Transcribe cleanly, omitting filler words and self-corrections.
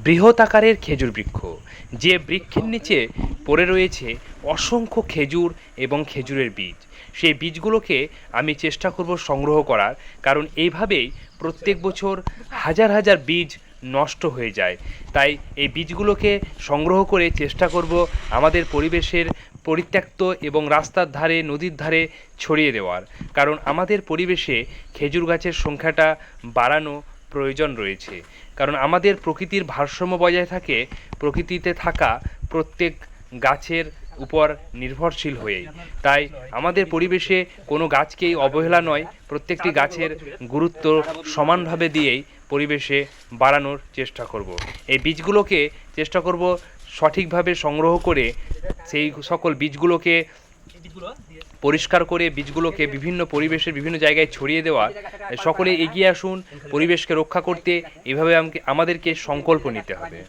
বৃহৎ আকারের খেজুর বৃক্ষ, যে বৃক্ষের নিচে পড়ে রয়েছে অসংখ্য খেজুর এবং খেজুরের বীজ। সেই বীজগুলোকে আমি চেষ্টা করব সংগ্রহ করার, কারণ এইভাবেই প্রত্যেক বছর হাজার হাজার বীজ নষ্ট হয়ে যায়। তাই এই বীজগুলোকে সংগ্রহ করে চেষ্টা করব আমাদের পরিবেশের পরিত্যক্ত এবং রাস্তার ধারে, নদীর ধারে ছড়িয়ে দেওয়ার, কারণ আমাদের পরিবেশে খেজুর গাছের সংখ্যাটা বাড়ানো প্রয়োজন রয়েছে। কারণ আমাদের প্রকৃতির ভারসাম্য বজায় থাকে প্রকৃতিতে থাকা প্রত্যেক গাছের উপর নির্ভরশীল হয়েই। তাই আমাদের পরিবেশে কোনো গাছকেই অবহেলা নয়, প্রত্যেকটি গাছের গুরুত্ব সমানভাবে দিয়েই পরিবেশে বাড়ানোর চেষ্টা করব। এই বীজগুলোকে চেষ্টা করব সঠিকভাবে সংগ্রহ করে সেই সকল বীজগুলোকে পরিষ্কার করে বীজগুলোকে বিভিন্ন পরিবেশের বিভিন্ন জায়গায় ছড়িয়ে দেওয়া। সকলে এগিয়ে আসুন পরিবেশকে রক্ষা করতে, এভাবে আমাদেরকে সংকল্প নিতে হবে।